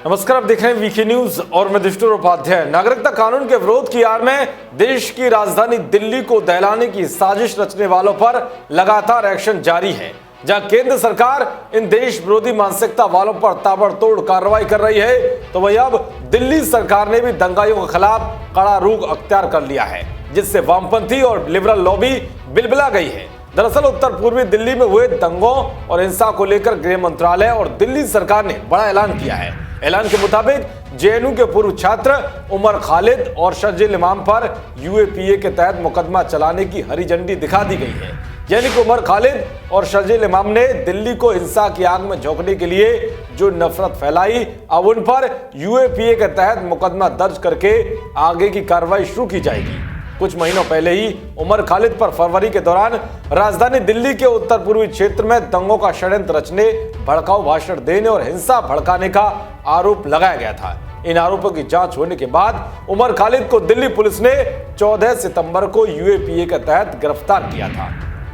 नमस्कार, आप देख रहे हैं वीके न्यूज और मैं दिष्टुर उपाध्याय। नागरिकता कानून के विरोध की आड़ में देश की राजधानी दिल्ली को दहलाने की साजिश रचने वालों पर लगातार एक्शन जारी है। जहां केंद्र सरकार इन देश विरोधी मानसिकता वालों पर ताबड़तोड़ कार्रवाई कर रही है, तो वहीं अब दिल्ली सरकार ने भी दंगाइयों के खिलाफ कड़ा रुख अख्तियार कर लिया है, जिससे वामपंथी और लिबरल लॉबी बिलबिला गई है। दरअसल उत्तर पूर्वी दिल्ली में हुए दंगों और हिंसा को लेकर गृह मंत्रालय और दिल्ली सरकार ने बड़ा ऐलान किया है। ऐलान के मुताबिक जेएनयू के पूर्व छात्र उमर खालिद और शर्जील इमाम पर यूएपीए के तहत मुकदमा चलाने की हरी झंडी दिखा दी गई है। यानी कि उमर खालिद और शर्जील इमाम ने दिल्ली को हिंसा की आग में झोंकने के लिए जो नफरत फैलाई, अब उन पर यूएपीए के तहत मुकदमा दर्ज करके आगे की कार्रवाई शुरू की जाएगी। कुछ महीनों पहले ही उमर खालिद पर फरवरी के दौरान राजधानी दिल्ली के उत्तर पूर्वी क्षेत्र में दंगों का षड्यंत्र रचने, भड़काऊ भाषण देने और हिंसा भड़काने का आरोप लगाया गया था। इन आरोपों की जांच होने के बाद उमर खालिद को दिल्ली पुलिस ने 14 सितंबर को यूएपीए के तहत गिरफ्तार किया था।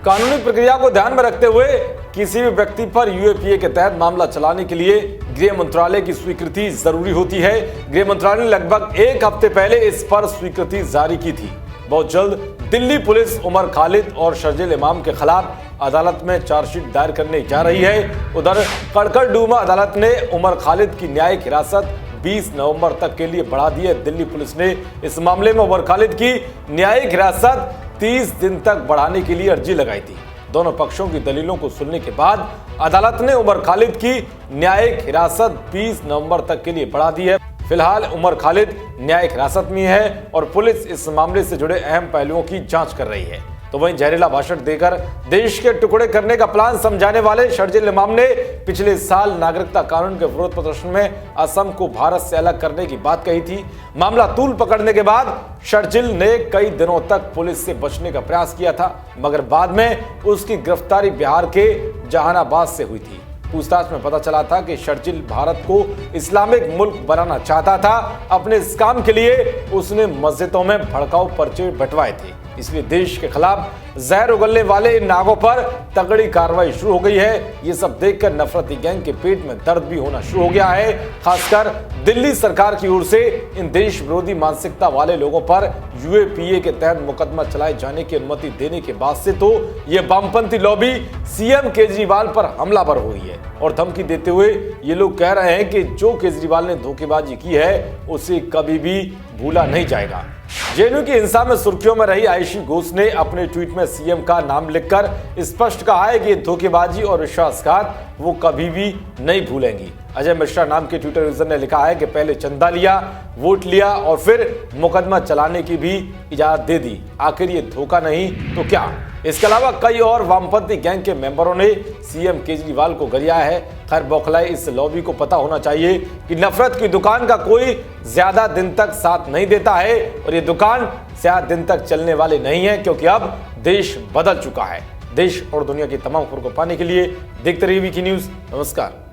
कानूनी प्रक्रिया को ध्यान में रखते हुए किसी भी व्यक्ति पर यूएपीए के तहत मामला चलाने के लिए गृह मंत्रालय की स्वीकृति जरूरी होती है। गृह मंत्रालय ने लगभग एक हफ्ते पहले इस पर स्वीकृति जारी की थी। बहुत जल्द दिल्ली पुलिस उमर खालिद और शर्जील इमाम के खिलाफ अदालत में चार्जशीट दायर करने जा रही है। उधर कड़कड़डूमा अदालत ने उमर खालिद की न्यायिक हिरासत 20 नवंबर तक के लिए बढ़ा दी है। दिल्ली पुलिस ने इस मामले में उमर खालिद की न्यायिक हिरासत 30 दिन तक बढ़ाने के लिए अर्जी लगाई थी। दोनों पक्षों की दलीलों को सुनने के बाद अदालत ने उमर खालिद की न्यायिक हिरासत 20 नवंबर तक के लिए बढ़ा दी है। फिलहाल उमर खालिद न्यायिक हिरासत में है और पुलिस इस मामले से जुड़े अहम पहलुओं की जांच कर रही है। तो वहीं जहरीला भाषण देकर देश के टुकड़े करने का प्लान समझाने वाले शर्जील इमाम ने पिछले साल नागरिकता कानून के विरोध प्रदर्शन में असम को भारत से अलग करने की बात कही थी। मामला तूल पकड़ने के बाद शर्जील ने कई दिनों तक पुलिस से बचने का प्रयास किया था, मगर बाद में उसकी गिरफ्तारी बिहार के जहानाबाद से हुई थी। पूछताछ में पता चला था कि शर्जील भारत को इस्लामिक मुल्क बनाना चाहता था। अपने इस काम के लिए उसने मस्जिदों में भड़काऊ पर्चे बंटवाए थे। इसलिए देश के खिलाफ जहर उगलने वाले इन नागों पर तगड़ी कार्रवाई शुरू हो गई है। ये सब देखकर नफरती गैंग के पेट में दर्द भी होना शुरू हो गया है। खासकर दिल्ली सरकार की ओर से इन देश विरोधी मानसिकता वाले लोगों पर यूएपीए के तहत मुकदमा चलाए जाने की अनुमति देने के बाद से तो ये वामपंथी लॉबी सीएम केजरीवाल पर हमलावर हुई है और धमकी देते हुए ये लोग कह रहे हैं कि जो केजरीवाल ने धोखेबाजी की है उसे कभी भी भूला नहीं जाएगा। जेएनयू की हिंसा में सुर्खियों में रही आयशी घोष ने अपने ट्वीट में सीएम का नाम लिखकर स्पष्ट कहा है कि धोखेबाजी और विश्वासघात वो कभी भी नहीं भूलेंगी। अजय मिश्रा नाम के ट्विटर यूजर ने लिखा है कि पहले चंदा लिया, वोट लिया और फिर मुकदमा चलाने की भी इजाजत दे दी। आखिर ये धोखा नहीं तो क्या? इसके अलावा कई और वामपंथी गैंग के मेंबरों ने सीएम केजरीवाल को गरियाया है। खैर बौखलाए इस लॉबी को पता होना चाहिए कि नफरत की दुकान का कोई ज्यादा दिन तक साथ नहीं देता है और ये दुकान ज्यादा दिन तक चलने वाली नहीं है, क्योंकि अब देश बदल चुका है। देश और दुनिया की तमाम खबरों को पाने के लिए देखते रहिए वीके न्यूज। नमस्कार।